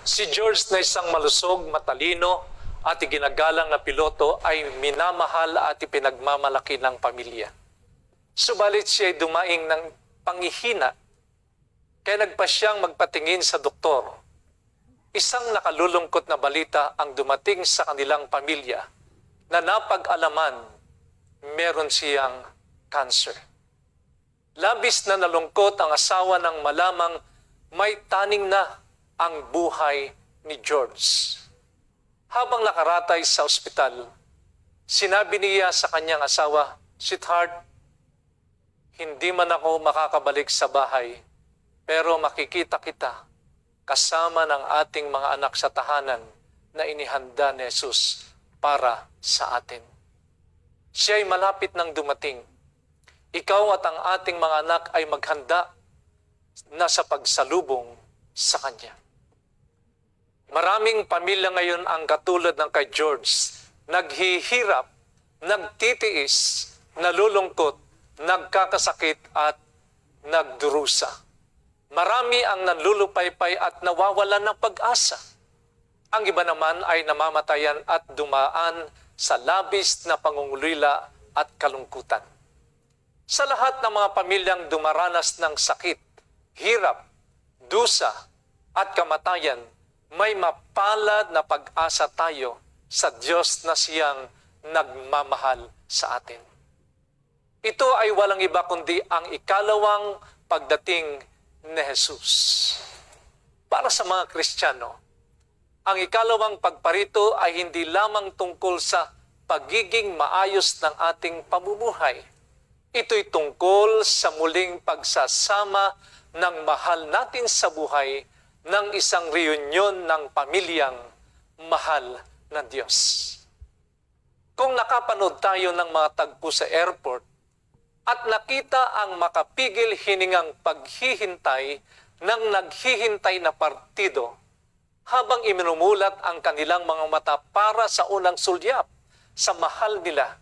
Si George na isang malusog, matalino at iginagalang na piloto ay minamahal at ipinagmamalaki ng pamilya. Subalit siya ay dumaing ng panghihina kaya nagpa siyang magpatingin sa doktor. Isang nakalulungkot na balita ang dumating sa kanilang pamilya na napag-alaman meron siyang cancer. Labis na nalungkot ang asawa nang malamang may taning na ang buhay ni George. Habang nakaratay sa ospital, sinabi niya sa kanyang asawa, "Sweetheart, hindi man ako makakabalik sa bahay, pero makikita kita kasama ng ating mga anak sa tahanan na inihanda ni Jesus para sa atin." Siya ay malapit nang dumating. Ikaw at ang ating mga anak ay maghanda na sa pagsalubong sa Kanya. Maraming pamilya ngayon ang katulad ng kay George, naghihirap, nagtitiis, nalulungkot, nagkakasakit at nagdurusa. Marami ang nanlulupaypay at nawawalan ng pag-asa. Ang iba naman ay namamatayan at dumaan sa labis na pangungulila at kalungkutan. Sa lahat ng mga pamilyang dumaranas ng sakit, hirap, dusa at kamatayan, may mapalad na pag-asa tayo sa Diyos na siyang nagmamahal sa atin. Ito ay walang iba kundi ang ikalawang pagdating ni Jesus. Para sa mga Kristiyano, ang ikalawang pagparito ay hindi lamang tungkol sa pagiging maayos ng ating pamumuhay. Ito'y tungkol sa muling pagsasama ng mahal natin sa buhay ng isang reunion ng pamilyang mahal ng Diyos. Kung nakapanood tayo ng mga tagpo sa airport at nakita ang makapigil hiningang paghihintay ng naghihintay na partido habang iminumulat ang kanilang mga mata para sa unang sulyap sa mahal nila,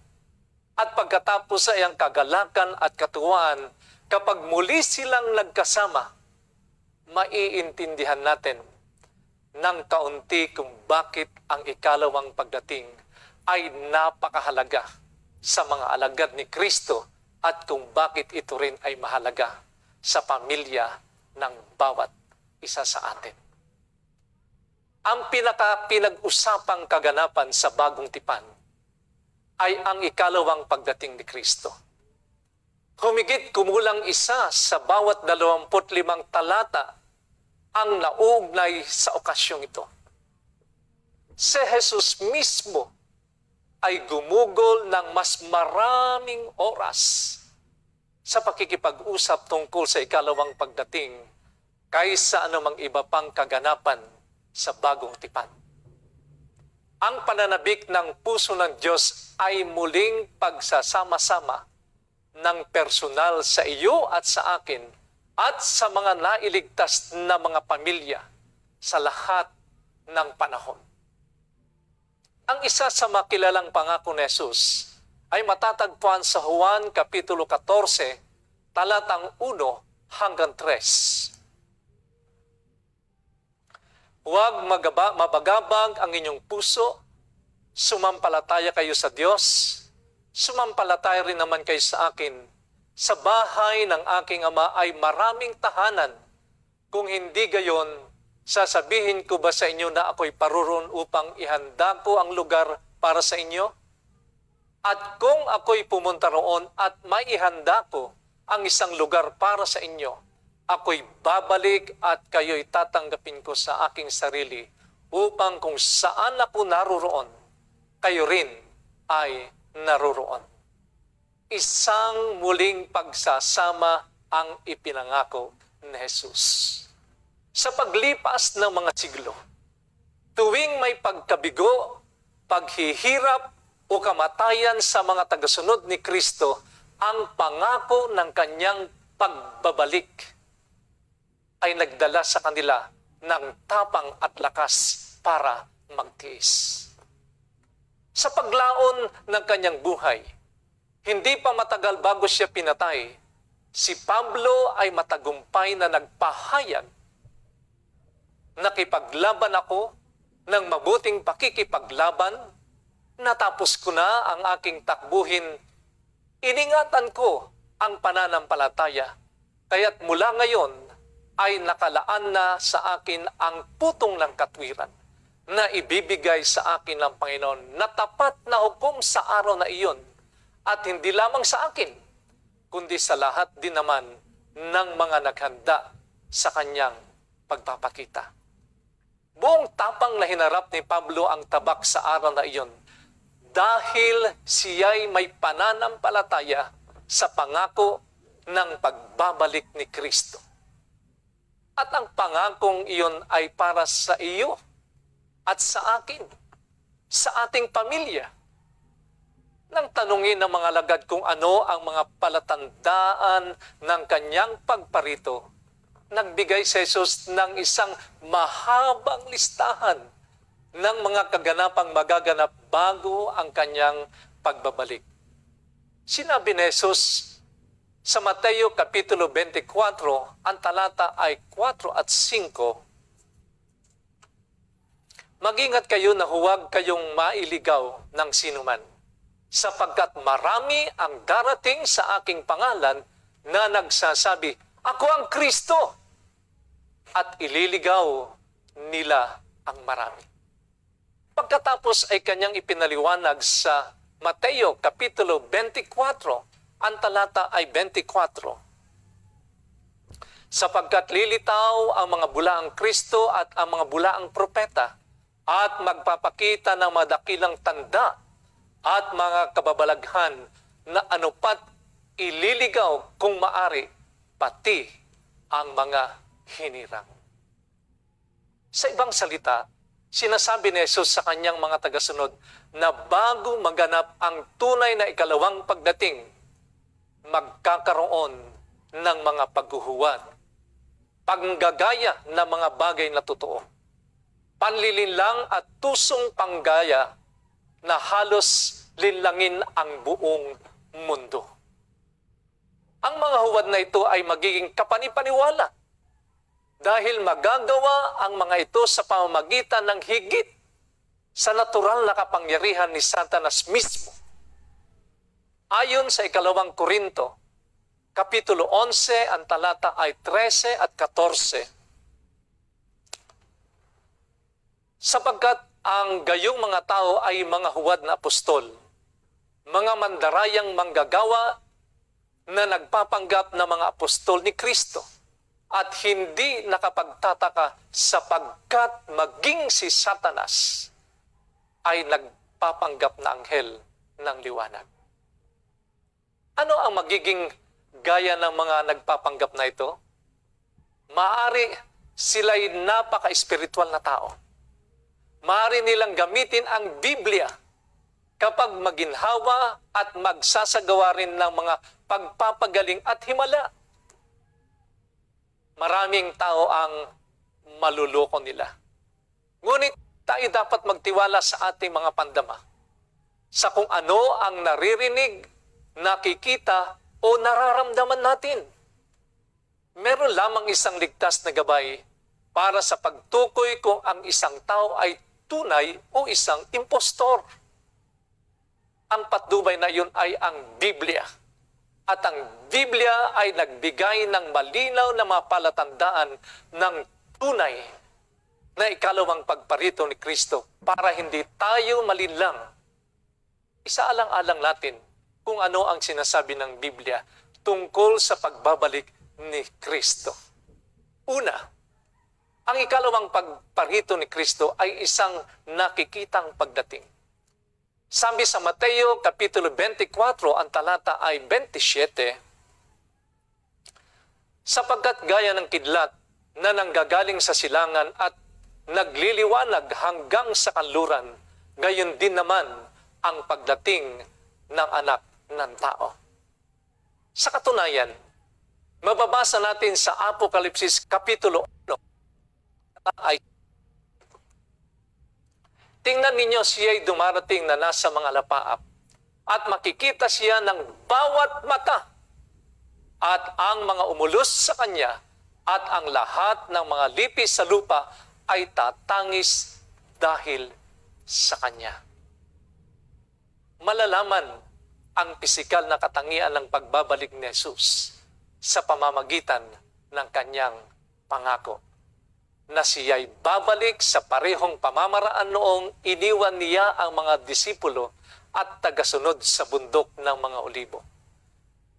at pagkatapos ay ang kagalakan at katuwaan kapag muli silang nagkasama, maiintindihan natin ng kaunti kung bakit ang ikalawang pagdating ay napakahalaga sa mga alagad ni Kristo at kung bakit ito rin ay mahalaga sa pamilya ng bawat isa sa atin. Ang pinag-usapang kaganapan sa bagong tipan ay ang ikalawang pagdating ni Kristo. Humigit kumulang isa sa bawat 25 talata ang nauugnay sa okasyong ito. Si Jesus mismo ay gumugol ng mas maraming oras sa pakikipag-usap tungkol sa ikalawang pagdating kaysa anumang iba pang kaganapan sa bagong tipan. Ang pananabik ng puso ng Diyos ay muling pagsasama-sama ng personal sa iyo at sa akin at sa mga nailigtas na mga pamilya sa lahat ng panahon. Ang isa sa makilalang pangako ni Jesus ay matatagpuan sa Juan Kapitulo 14, talatang 1 hanggang 3. Huwag mabagabag ang inyong puso, sumampalataya kayo sa Diyos, sumampalataya rin naman kayo sa akin. Sa bahay ng aking Ama ay maraming tahanan. Kung hindi gayon, sasabihin ko ba sa inyo na ako'y paruron upang ihanda ko ang lugar para sa inyo? At kung ako'y pumunta roon at may ihanda ko ang isang lugar para sa inyo, ako'y babalik at kayo'y tatanggapin ko sa aking sarili upang kung saan ako naruroon, kayo rin ay naruroon. Isang muling pagsasama ang ipinangako ni Jesus. Sa paglipas ng mga siglo, tuwing may pagkabigo, paghihirap o kamatayan sa mga tagasunod ni Kristo, ang pangako ng kanyang pagbabalik ay nagdala sa kanila ng tapang at lakas para magtiis. Sa paglaon ng kanyang buhay, hindi pa matagal bago siya pinatay, si Pablo ay matagumpay na nagpahayag nakipaglaban ako ng mabuting pakikipaglaban, natapos ko na ang aking takbuhin, iningatan ko ang pananampalataya, kaya't mula ngayon ay nakalaan na sa akin ang putong ng katwiran na ibibigay sa akin ng Panginoon na tapat na hukom sa araw na iyon, at hindi lamang sa akin, kundi sa lahat din naman ng mga naghanda sa kanyang pagpapakita. Buong tapang na hinarap ni Pablo ang tabak sa araw na iyon dahil siya'y may pananampalataya sa pangako ng pagbabalik ni Kristo. At ang pangakong iyon ay para sa iyo at sa akin, sa ating pamilya. Nang tanungin ng mga lagad kung ano ang mga palatandaan ng kanyang pagparito, nagbigay si Jesus ng isang mahabang listahan ng mga kaganapang magaganap bago ang kanyang pagbabalik. Sinabi ni Jesus sa Mateo Kapitulo 24, ang talata ay 4 at 5, "Mag-ingat kayo na huwag kayong mailigaw ng sinuman, sapagkat marami ang darating sa aking pangalan na nagsasabi, 'Ako ang Kristo!' at ililigaw nila ang marami." Pagkatapos ay kanyang ipinaliwanag sa Mateo Kapitulo 24, ang talata ay 24. "Sapagkat lilitaw ang mga bulaang Kristo at ang mga bulaang propeta, at magpapakita ng madakilang tanda at mga kababalaghan na anupat ililigaw kung maari pati ang mga hinirang." Sa ibang salita, sinasabi ni Jesus sa kanyang mga tagasunod na bago maganap ang tunay na ikalawang pagdating, magkakaroon ng mga paghuhuwad, panggagaya ng mga bagay na totoo, panlilinlang at tusong panggaya na halos linlangin ang buong mundo. Ang mga huwad na ito ay magiging kapanipaniwala dahil magagawa ang mga ito sa pamamagitan ng higit sa natural na kapangyarihan ni Satanas mismo. Ayon sa ikalawang Korinto, Kapitulo 11, ang talata ay 13 at 14, "Sapagkat ang gayong mga tao ay mga huwad na apostol, mga mandarayang manggagawa na nagpapanggap na mga apostol ni Kristo, at hindi nakapagtataka sapagkat maging si Satanas ay nagpapanggap na anghel ng liwanag." Ano ang magiging gaya ng mga nagpapanggap na ito? Maaari sila'y napaka-espiritual na tao. Maaari nilang gamitin ang Biblia kapag maginhawa at magsasagawa rin ng mga pagpapagaling at himala. Maraming tao ang maluloko nila. Ngunit tayo dapat magtiwala sa ating mga pandama, sa kung ano ang naririnig, nakikita o nararamdaman natin. Meron lamang isang ligtas na gabay para sa pagtukoy kung ang isang tao ay tunay o isang impostor. Ang patnubay na yun ay ang Biblia. At ang Biblia ay nagbigay ng malinaw na mga palatandaan ng tunay na ikalawang pagparito ni Kristo para hindi tayo malinlang. Isaalang-alang natin kung ano ang sinasabi ng Biblia tungkol sa pagbabalik ni Kristo. Una, ang ikalawang pagparito ni Kristo ay isang nakikitang pagdating. Sabi sa Mateo Kapitulo 24, ang talata ay 27, "Sapagkat gaya ng kidlat na nanggagaling sa silangan at nagliliwanag hanggang sa kanluran, gayon din naman ang pagdating ng anak ng tao." Sa katunayan, mababasa natin sa Apokalipsis Kapitulo 1, ay, "Tingnan ninyo, siya'y dumarating na nasa mga lapaap, at makikita siya ng bawat mata, at ang mga umulos sa kanya, at ang lahat ng mga lipis sa lupa ay tatangis dahil sa Kanya. Malalaman ang pisikal na katangian ng pagbabalik ni Jesus sa pamamagitan ng Kanyang pangako na siya'y babalik sa parehong pamamaraan noong iniwan niya ang mga disipulo at tagasunod sa bundok ng mga olibo.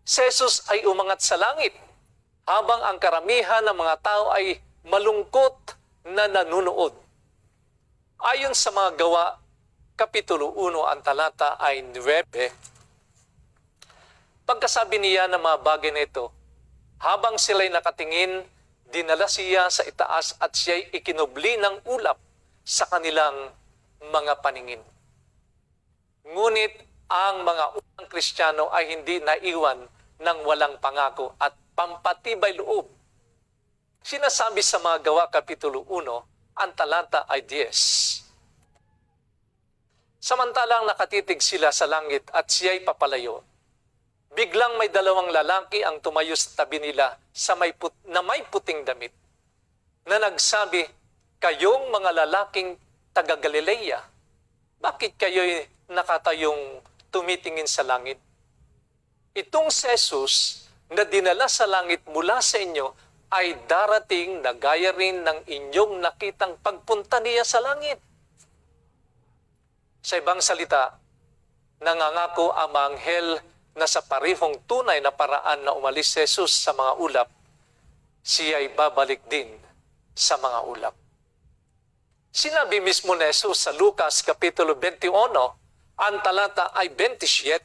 Si Jesus ay umangat sa langit habang ang karamihan ng mga tao ay malungkot na nanunood. Ayon sa mga gawa, Kapitulo 1, ang talata ay 9, pagkasabi niya ng mga bagay na ito, habang sila'y nakatingin, dinala siya sa itaas at siya'y ikinubli ng ulap sa kanilang mga paningin. Ngunit ang mga unang Kristiyano ay hindi naiwan ng walang pangako at pampatibay loob. Sinasabi sa mga gawa, Kapitulo 1, ang talata ay 10. Samantalang nakatitig sila sa langit at siya'y papalayo, biglang may dalawang lalaki ang tumayo sa tabi nila na may puting damit, na nagsabi, "Kayong mga lalaking taga Galilea, bakit kayo'y nakatayong tumitingin sa langit? Itong si Jesus na dinala sa langit mula sa inyo ay darating na gaya rin ng inyong nakitang pagpunta niya sa langit." Sa ibang salita, nangangako ang mga anghel na sa parehong tunay na paraan na umalis si Jesus sa mga ulap, siya'y babalik din sa mga ulap. Sinabi mismo ni Jesus sa Lucas Kapitulo 21, ang talata ay 27.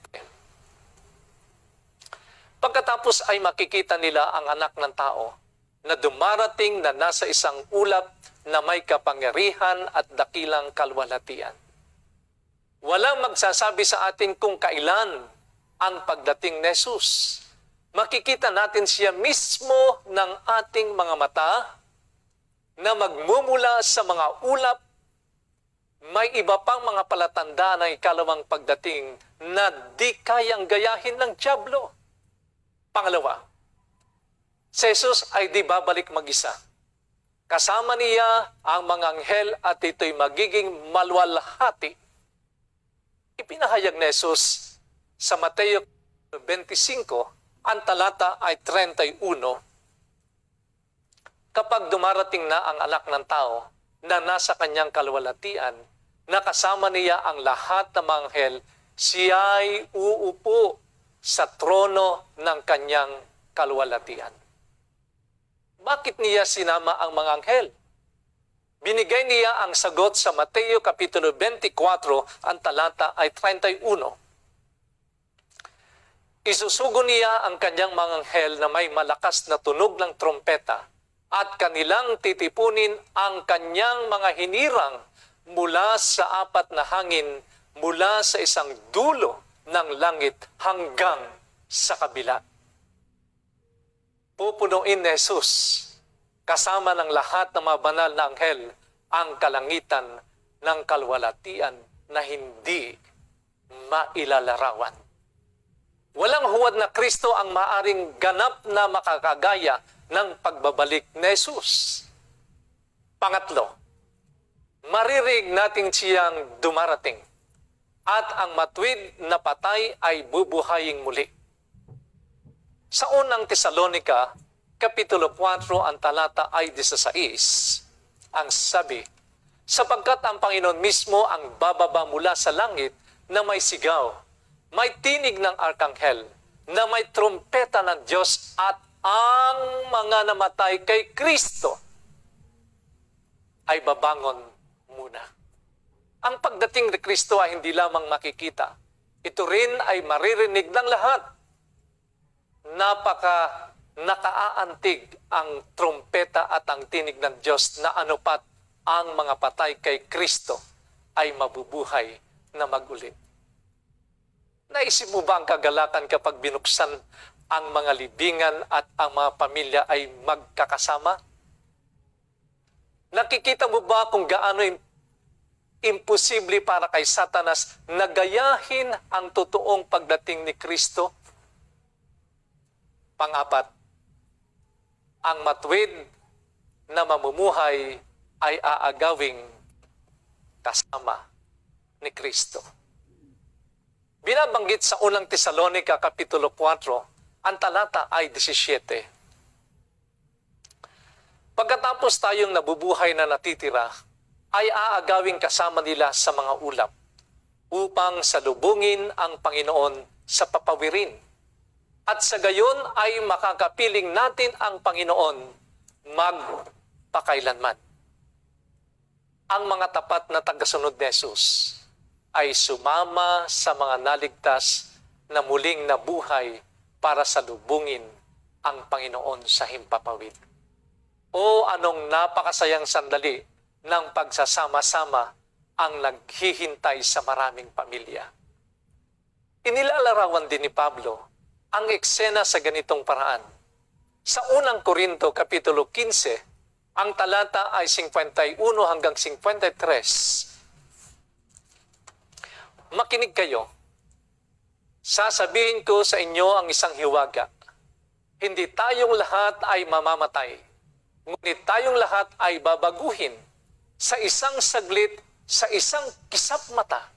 Pagkatapos ay makikita nila ang anak ng tao na dumarating na nasa isang ulap na may kapangyarihan at dakilang kalwalhatian. Walang magsasabi sa atin kung kailan ang pagdating ni Jesus. Makikita natin siya mismo ng ating mga mata na magmumula sa mga ulap. May iba pang mga palatanda ng ikalawang pagdating na di kayang gayahin ng dyablo. Pangalawa, si Jesus ay di babalik mag-isa. Kasama niya ang mga anghel at ito'y magiging malwalhati. Ipinahayag ni Jesus sa Mateo 25, ang talata ay 31, kapag dumarating na ang anak ng tao na nasa kanyang kalwalhatian, na kasama niya ang lahat ng mga anghel, siya'y uupo sa trono ng kanyang kalwalhatian. Bakit niya sinama ang mga anghel? Binigay niya ang sagot sa Mateo Kapitulo 24, ang talata ay 31. Isusugo niya ang kanyang mga anghel na may malakas na tunog ng trompeta at kanilang titipunin ang kanyang mga hinirang mula sa apat na hangin, mula sa isang dulo ng langit hanggang sa kabila. Pupunuin ni Jesus kasama ng lahat ng mga banal na anghel ang kalangitan ng kalwalhatian na hindi mailalarawan. Walang huwad na Kristo ang maaring ganap na makakagaya ng pagbabalik ni Jesus. Pangatlo, maririg natin siyang dumarating at ang matuwid na patay ay bubuhayin muli. Sa unang Tesalonica, Kapitulo 4, ang talata ay 16, ang sabi, sapagkat ang Panginoon mismo ang bababa mula sa langit na may sigaw, may tinig ng arkanghel, na may trumpeta ng Diyos at ang mga namatay kay Kristo ay babangon muna. Ang pagdating ni Kristo ay hindi lamang makikita. Ito rin ay maririnig ng lahat. Nakaaantig ang trumpeta at ang tinig ng Diyos na anupat ang mga patay kay Kristo ay mabubuhay na magulit. Naisip mo ba ang kagalakan kapag binuksan ang mga libingan at ang mga pamilya ay magkakasama? Nakikita mo ba kung gaano imposible para kay Satanas na gayahin ang totoong pagdating ni Kristo? Pang-apat, ang matuwid na mamumuhay ay aagawing kasama ni Kristo. Binabanggit sa unang Tesalonica Kapitulo 4, ang talata ay 17. Pagkatapos tayong nabubuhay na natitira, ay aagawing kasama nila sa mga ulap upang salubungin ang Panginoon sa papawirin. At sa gayon ay makakapiling natin ang Panginoon magpakailanman. Ang mga tapat na tagasunod ni Jesus ay sumama sa mga naligtas na muling nabuhay para salubungin ang Panginoon sa himpapawid. O anong napakasayang sandali ng pagsasama-sama ang naghihintay sa maraming pamilya. Inilalarawan din ni Pablo ang eksena sa ganitong paraan. Sa unang Korinto Kapitulo 15, ang talata ay 51 hanggang 53. Makinig kayo. Sasabihin ko sa inyo ang isang hiwaga. Hindi tayong lahat ay mamamatay, ngunit tayong lahat ay babaguhin sa isang saglit, sa isang kisap mata,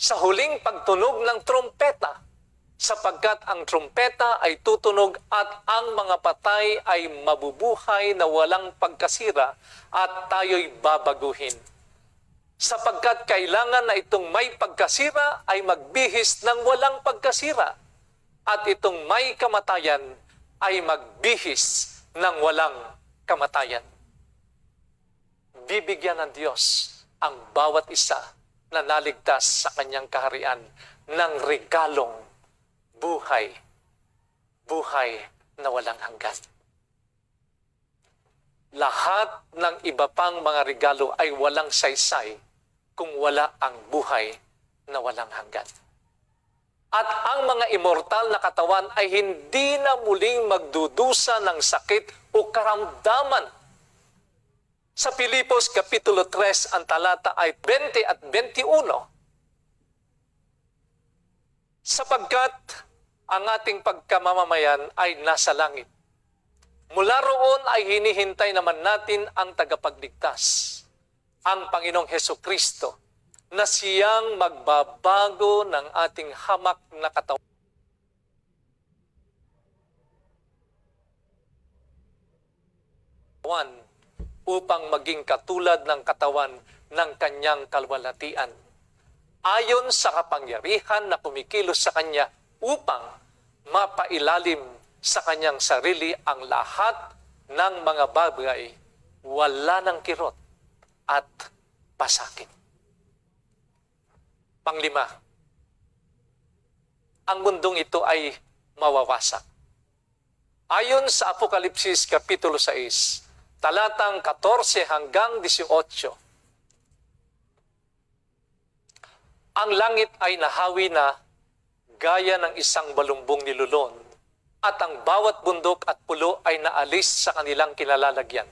sa huling pagtunog ng trompeta, sapagkat ang trompeta ay tutunog at ang mga patay ay mabubuhay na walang pagkasira at tayo'y babaguhin. Sapagkat kailangan na itong may pagkasira ay magbihis ng walang pagkasira at itong may kamatayan ay magbihis ng walang kamatayan. Bibigyan ng Diyos ang bawat isa na naligtas sa kanyang kaharian ng regalong buhay, buhay na walang hanggan. Lahat ng iba pang mga regalo ay walang saysay kung wala ang buhay na walang hanggan. At ang mga immortal na katawan ay hindi na muling magdudusa ng sakit o karamdaman. Sa Filipos Kapitulo 3, ang talata ay 20 at 21. Sapagkat ang ating pagkamamamayan ay nasa langit. Mula roon ay hinihintay naman natin ang tagapagligtas, ang Panginoong Hesukristo, na siyang magbabago ng ating hamak na katawan upang maging katulad ng katawan ng kanyang kalwalhatian, ayon sa kapangyarihan na kumikilos sa kanya upang mapailalim sa kanyang sarili ang lahat ng mga bagay, wala ng kirot at pasakit. Panglima, ang mundong ito ay mawawasak. Ayon sa Apokalipsis Kapitulo 6, talatang 14 hanggang 18, ang langit ay nahawi na gaya ng isang balumbong nilulon, at ang bawat bundok at pulo ay naalis sa kanilang kinalalagyan.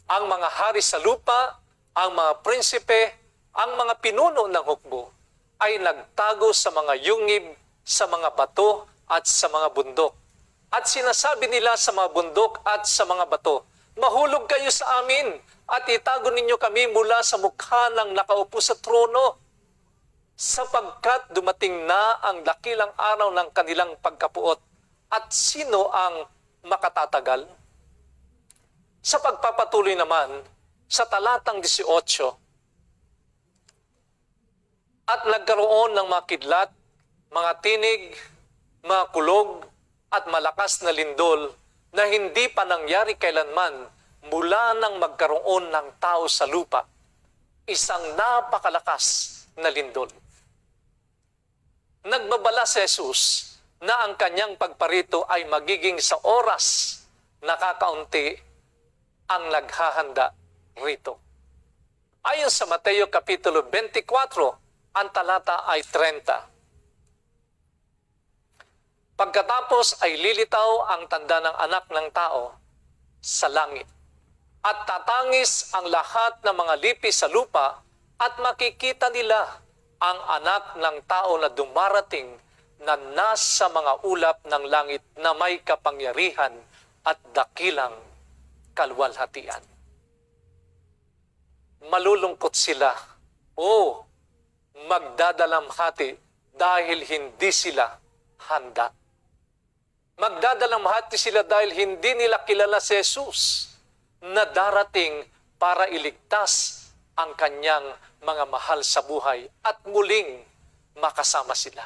Ang mga hari sa lupa, ang mga prinsipe, ang mga pinuno ng hukbo, ay nagtago sa mga yungib, sa mga bato at sa mga bundok. At sinasabi nila sa mga bundok at sa mga bato, mahulog kayo sa amin at itago ninyo kami mula sa mukha ng nakaupo sa trono, sapagkat dumating na ang dakilang araw ng kanilang pagkapuot. At sino ang makatatagal? Sa pagpapatuloy naman, sa talatang 18, at nagkaroon ng mga kidlat, mga tinig, mga kulog, at malakas na lindol na hindi pa nangyari kailanman mula nang magkaroon ng tao sa lupa. Isang napakalakas na lindol. Nagbabala si Jesus na ang kanyang pagparito ay magiging sa oras na kakaunti ang naghahanda rito. Ayon sa Mateo Kapitulo 24, ang talata ay 30. Pagkatapos ay lilitaw ang tanda ng anak ng tao sa langit. At tatangis ang lahat ng mga lipi sa lupa at makikita nila ang anak ng tao na dumarating na nasa mga ulap ng langit na may kapangyarihan at dakilang kalwalhatian. malulungkot sila o magdadalamhati dahil hindi sila handa. Magdadalamhati sila dahil hindi nila kilala si Jesus na darating para iligtas ang kanyang mga mahal sa buhay at muling makasama sila.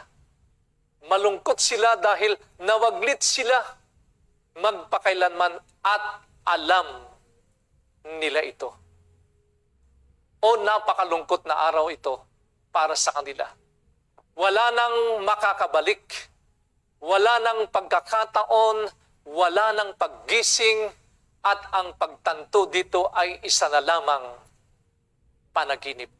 Malungkot sila dahil nawaglit sila magpakailanman at alam nila ito. O napakalungkot na araw ito para sa kanila. Wala nang makakabalik, wala nang pagkakataon, wala nang paggising, at ang pagtanto dito ay isa na lamang panaginip.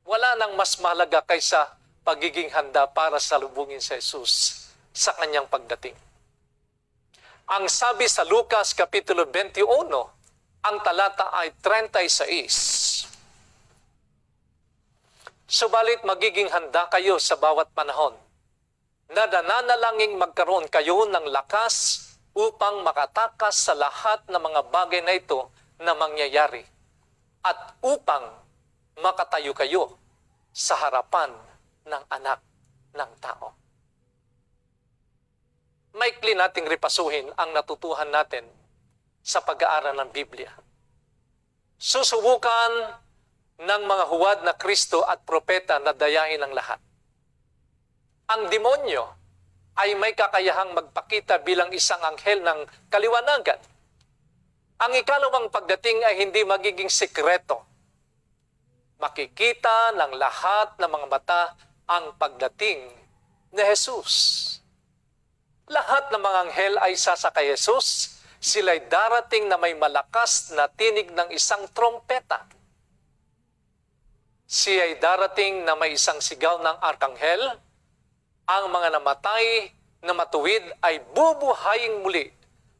Wala nang mas mahalaga kaysa pagiging handa para salubungin si Jesus sa kanyang pagdating. Ang sabi sa Lucas Kapitulo 21, ang talata ay 36. Subalit magiging handa kayo sa bawat panahon na nananalangin magkaroon kayo ng lakas upang makatakas sa lahat ng mga bagay na ito na mangyayari at upang makatayo kayo sa harapan ng anak ng tao. Maikli nating ripasuhin ang natutuhan natin sa pag-aaral ng Biblia. Susubukan ng mga huwad na Kristo at propeta na dayain ang lahat. Ang demonyo ay may kakayahang magpakita bilang isang anghel ng kaliwanagan. Ang ikalawang pagdating ay hindi magiging sekreto. Makikita ng lahat ng mga mata ang pagdating ni Jesus. Lahat ng mga anghel ay sasakay Jesus. Sila'y darating na may malakas na tinig ng isang trompeta. Siya'y darating na may isang sigaw ng arkanghel. Ang mga namatay na matuwid ay bubuhayin muli.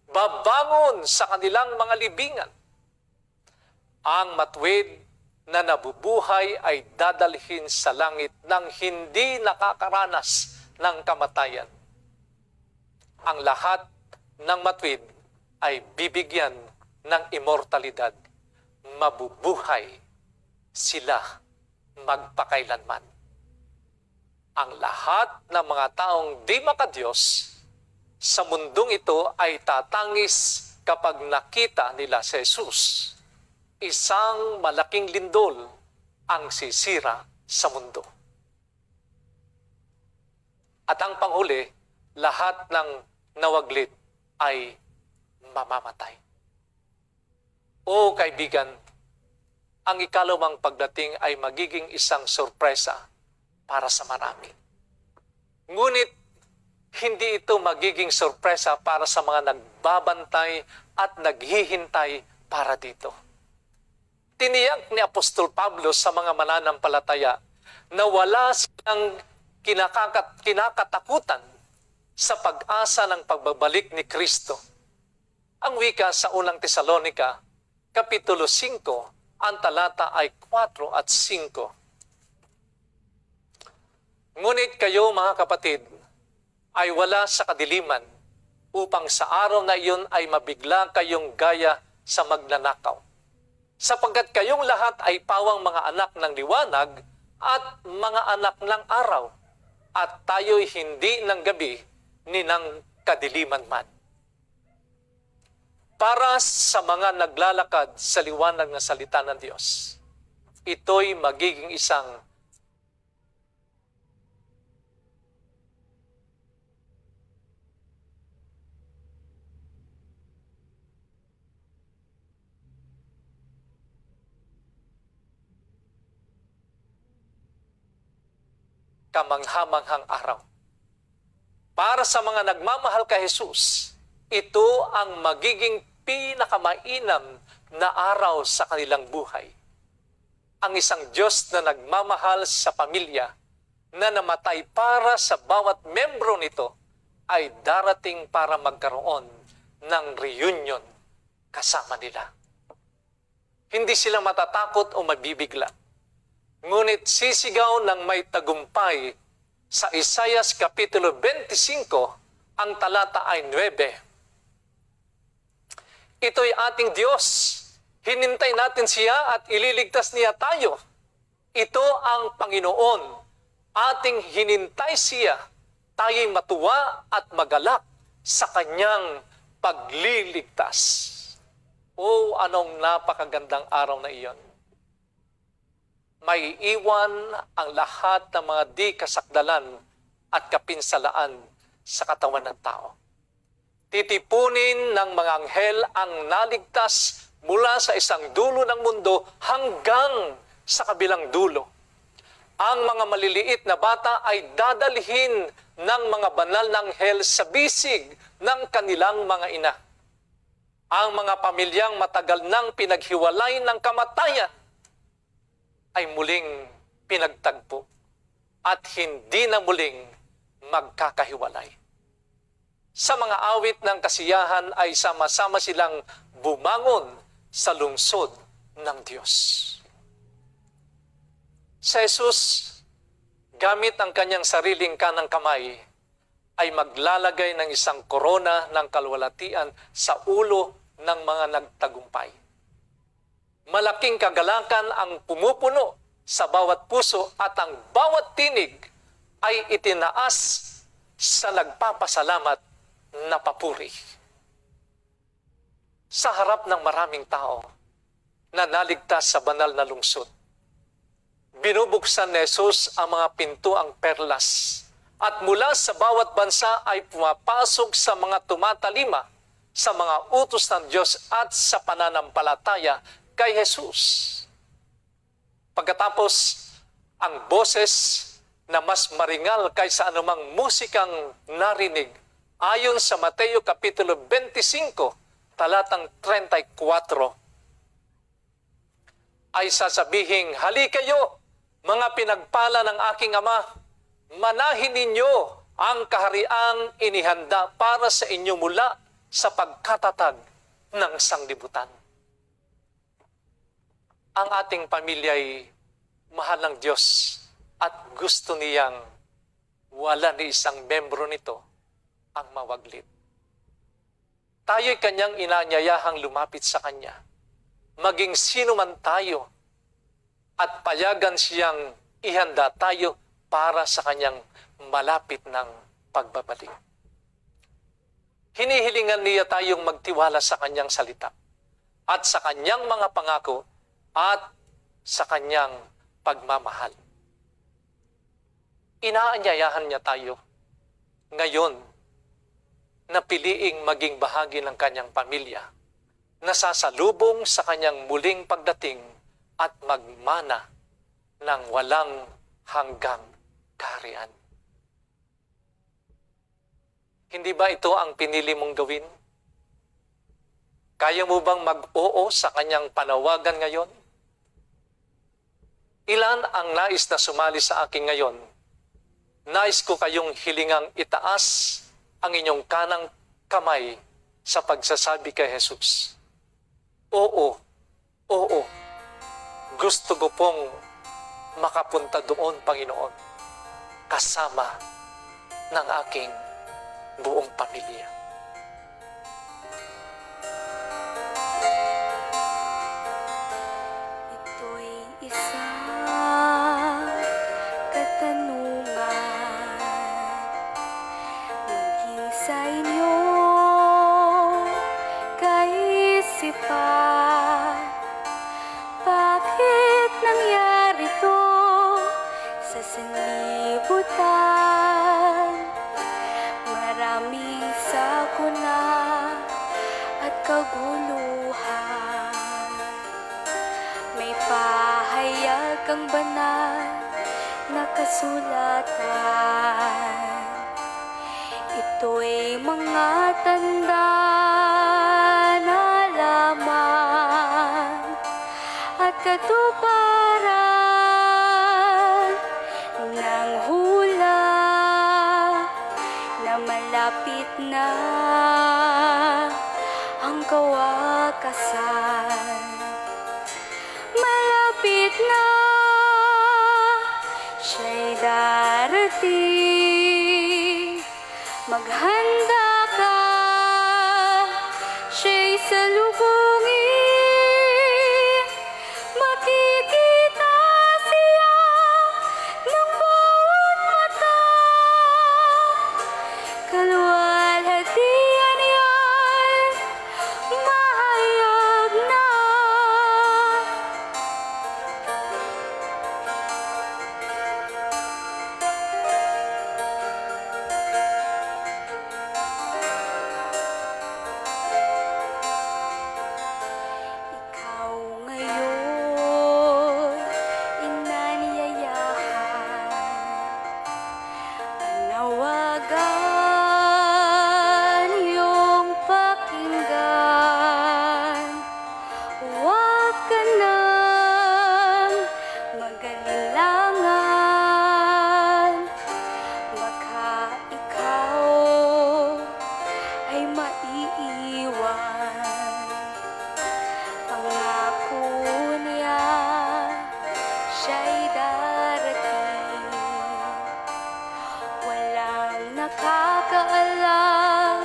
Babangon sa kanilang mga libingan. Ang matuwid na nabubuhay ay dadalhin sa langit ng hindi nakakaranas ng kamatayan. Ang lahat ng matuwid ay bibigyan ng immortalidad. Mabubuhay sila magpakailanman. Ang lahat ng mga taong di makadiyos sa mundong ito ay tatangis kapag nakita nila si Jesus. Isang malaking lindol ang sisira sa mundo. At ang panghuli, lahat ng nawaglit ay mamamatay. O kaibigan, ang ikalawang pagdating ay magiging isang sorpresa para sa marami. Ngunit, hindi ito magiging sorpresa para sa mga nagbabantay at naghihintay para dito. Tiniyak ni Apostol Pablo sa mga mananampalataya na wala silang kinakatakutan sa pag-asa ng pagbabalik ni Kristo. Ang wika sa unang Tesalonica, Kapitulo 5, ang talata ay 4 at 5. Ngunit kayo, mga kapatid, ay wala sa kadiliman upang sa araw na iyon ay mabigla kayong gaya sa magnanakaw. Sapagkat kayong lahat ay pawang mga anak ng liwanag at mga anak ng araw, at tayo'y hindi ng gabi ni ng kadiliman man. Para sa mga naglalakad sa liwanag ng salita ng Diyos, ito'y magiging isang kamanghamanghang araw. Para sa mga nagmamahal kay Jesus, ito ang magiging pinakamainam na araw sa kanilang buhay. Ang isang Diyos na nagmamahal sa pamilya, na namatay para sa bawat membro nito, ay darating para magkaroon ng reunion kasama nila. Hindi sila matatakot o mabibigla. Ngunit sisigaw ng may tagumpay sa Isaias Kapitulo 25, ang talata ay 9. Ito'y ating Diyos, Hinintay natin siya at ililigtas niya tayo. Ito ang Panginoon. Ating hinintay siya. Tayo'y matuwa at magalak sa kanyang pagliligtas. Oh, anong napakagandang araw na iyon. May iwan ang lahat ng mga di kasakdalan at kapinsalaan sa katawan ng tao. Titipunin ng mga anghel ang naligtas mula sa isang dulo ng mundo hanggang sa kabilang dulo. Ang mga maliliit na bata ay dadalhin ng mga banal na anghel sa bisig ng kanilang mga ina. Ang mga pamilyang matagal nang pinaghiwalay ng kamatayan ay muling pinagtagpo at hindi na muling magkakahiwalay. Sa mga awit ng kasiyahan ay sama-sama silang bumangon sa lungsod ng Diyos. Si Jesus, gamit ang kanyang sariling kanang kamay, ay maglalagay ng isang korona ng kalwalatian sa ulo ng mga nagtagumpay. Malaking kagalakan ang pumupuno sa bawat puso at ang bawat tinig ay itinaas sa nagpapasalamat na papuri. Sa harap ng maraming tao na naligtas sa banal na lungsod, binubuksan ni Jesus ang mga pintuang perlas at mula sa bawat bansa ay pumapasok sa mga tumatalima sa mga utos ng Diyos at sa pananampalataya kay Jesus. Pagkatapos, ang boses na mas maringal kaysa anumang musikang narinig ayon sa Mateo Kapitulo 25, talatang 34, ay sasabihing, "Hali kayo, mga pinagpala ng aking Ama, manahin ninyo ang kahariang inihanda para sa inyo mula sa pagkatatag ng sanglibutan." Ang ating pamilya'y mahal ng Diyos at gusto niyang wala ni isang membro nito ang mawaglit. Tayo'y kanyang inanyayahang lumapit sa kanya, maging sino man tayo, at payagan siyang ihanda tayo para sa kanyang malapit ng pagbabalik. Hinihilingan niya tayong magtiwala sa kanyang salita at sa kanyang mga pangako at sa kanyang pagmamahal. Inaanyayahan niya tayo ngayon na piliing maging bahagi ng kanyang pamilya, na sasalubong sa kanyang muling pagdating at magmana ng walang hanggang kaharian. Hindi ba ito ang pinili mong gawin? Kaya mo bang mag-oo sa kanyang panawagan ngayon? Ilan ang nais na sumali sa akin ngayon? Nais ko kayong hilingang itaas ang inyong kanang kamay sa pagsasabi kay Jesus, "Oo, oo, gusto ko pong makapunta doon, Panginoon, kasama ng aking buong pamilya." Ito'y isang katanungan maging sa inyong kaisipan. Bakit nangyari to sa sanlibutan? Maraming sakuna at kaguluhan. May pahayag ang banal na kasulatan. Ito'y mga tanda na lamang at katuparan ng hula na malapit na ang kawakasan. Malapit na siya'y darating. Maghanda ka, siya'y salubungin. nakakaalam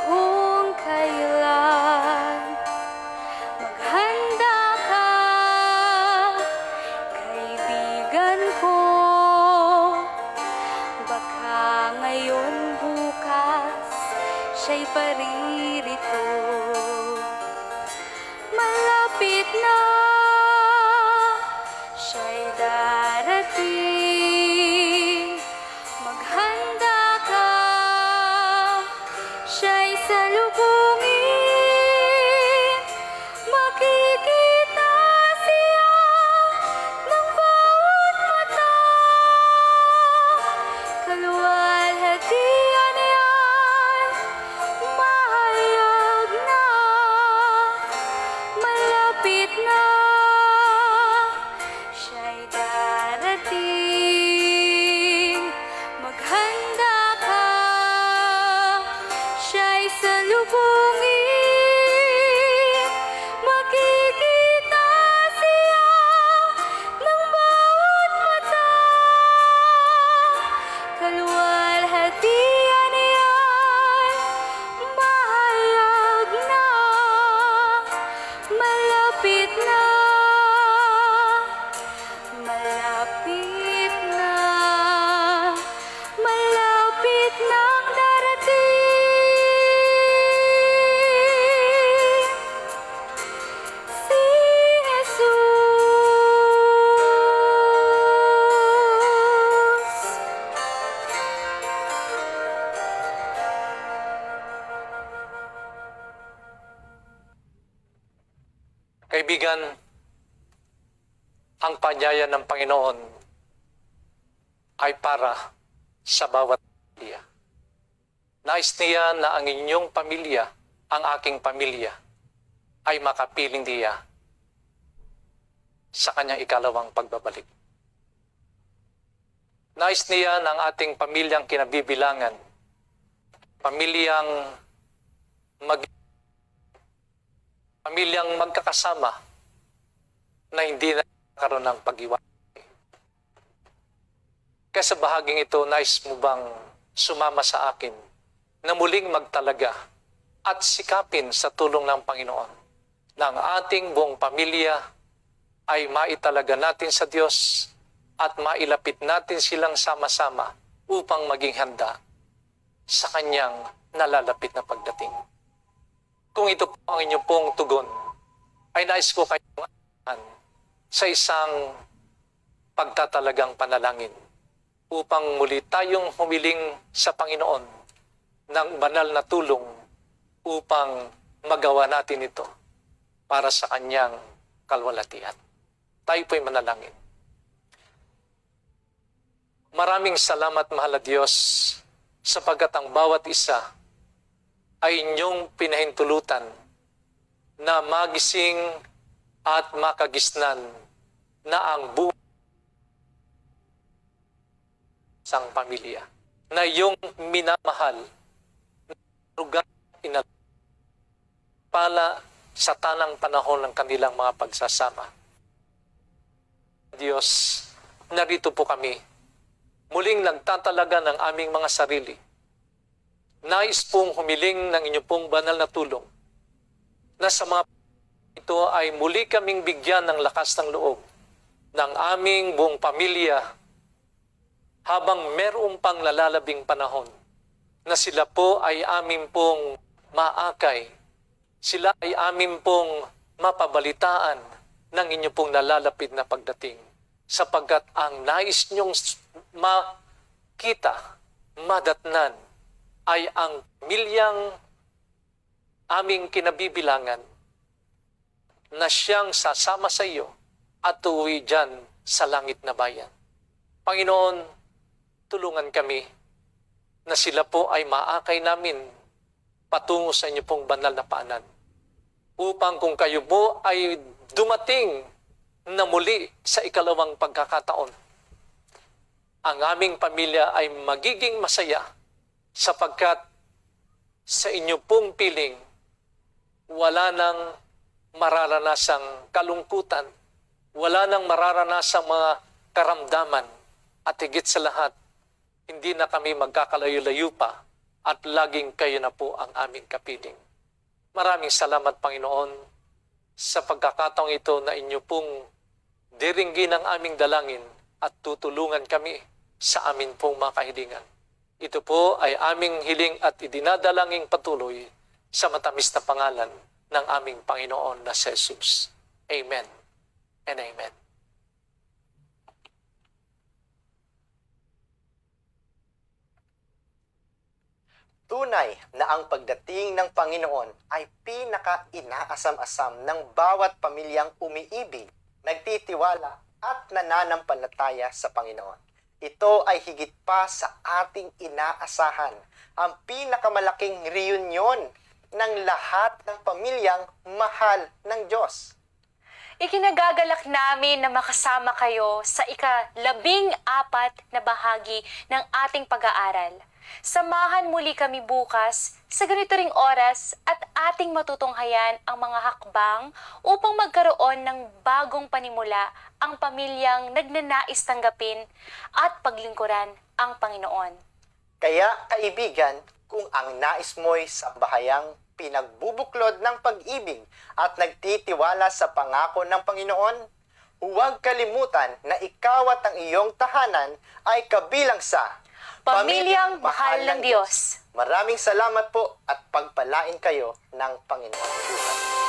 kung kailan maghanda ka, kaibigan ko. Baka ngayon, bukas, siya'y paririto. Malapit na siya'y darating. Maghanda ka, siya'y salubungin. Makikita siya ng bawat mata. Kaluwalhatian yan, mahayag na. Malapit na siya'y darating. Maghanda ka, siya'y salubungin. Makikita siya ng bawat mata. Kaluwalhatian yan, mahayag na. Malapit na, malapit na, malapit nang darating si Jesus. Kaibigan, ang panyaya ng Panginoon ay para sa bawat pamilya. Nais niya na ang inyong pamilya, ang aking pamilya, ay makapiling niya sa kanyang ikalawang pagbabalik. Nais niya na ang ating pamilyang kinabibilangan, pamilyang magkakasama na hindi na karoon ng pag-iwalay. Kaya sa bahaging ito, nais mo bang sumama sa akin na muling magtalaga at sikapin sa tulong ng Panginoon na ang ating buong pamilya ay maitalaga natin sa Diyos at mailapit natin silang sama-sama upang maging handa sa Kanyang nalalapit na pagdating. Kung ito po ang inyong pong tugon, ay nais ko kayong ayahan sa isang pagtatalagang panalangin upang muli tayong humiling sa Panginoon ng banal na tulong upang magawa natin ito para sa Kanyang kalwalhatian. Tayo po'y manalangin. Maraming salamat, mahal na Diyos, sapagkat ang bawat isa ay inyong pinahintulutan na magising at makagisnan na ang buhay sang pamilya na iyong minamahal rugang pala sa tanang panahon ng kanilang mga pagsasama. Diyos, narito po kami, muling nagtatalaga ng aming mga sarili. Nais pong humiling ng inyong pong banal na tulong na sa mga ito ay muli kaming bigyan ng lakas ng loob ng aming buong pamilya habang merong pang lalalabing panahon na sila po ay aming pong maakay, sila ay aming pong mapabalitaan ng inyong pong nalalapit na pagdating sapagkat ang nais nyong makita, madatnan, ay ang milyang aming kinabibilangan na siyang sasama sa iyo at uuwi dyan sa langit na bayan. Panginoon, tulungan kami na sila po ay maakay namin patungo sa inyo pong banal na paanan. Upang kung kayo po ay dumating na muli sa ikalawang pagkakataon, ang aming pamilya ay magiging masaya sapagkat sa inyo pong piling, wala nang mararanasang kalungkutan, wala nang mararanasang mga karamdaman, at higit sa lahat, hindi na kami magkakalayo-layo pa at laging kayo na po ang aming kapiling. Maraming salamat, Panginoon, sa pagkakataong ito na inyo pong diringgin ang aming dalangin at tutulungan kami sa amin pong mga kahilingan. Ito po ay aming hiling at idinadalangin patuloy sa matamis na pangalan ng aming Panginoon na si Jesus. Amen and amen. Tunay na ang pagdating ng Panginoon ay pinaka-inaasam-asam ng bawat pamilyang umiibig, nagtitiwala at nananampalataya sa Panginoon. Ito ay higit pa sa ating inaasahan, ang pinakamalaking reunion ng lahat ng pamilyang mahal ng Diyos. Ikinagagalak namin na makasama kayo sa ika-14 na bahagi ng ating pag-aaral. Samahan muli kami bukas sa ganito ring oras at ating matutunghayan ang mga hakbang upang magkaroon ng bagong panimula ang pamilyang nagnanais tanggapin at paglingkuran ang Panginoon. Kaya kaibigan, kung ang nais mo'y sambahayang pinagbubuklod ng pag-ibig at nagtitiwala sa pangako ng Panginoon, huwag kalimutan na ikaw at ang iyong tahanan ay kabilang sa Pamilyang mahal ng Diyos. Maraming salamat po at pagpalain kayo ng Panginoon.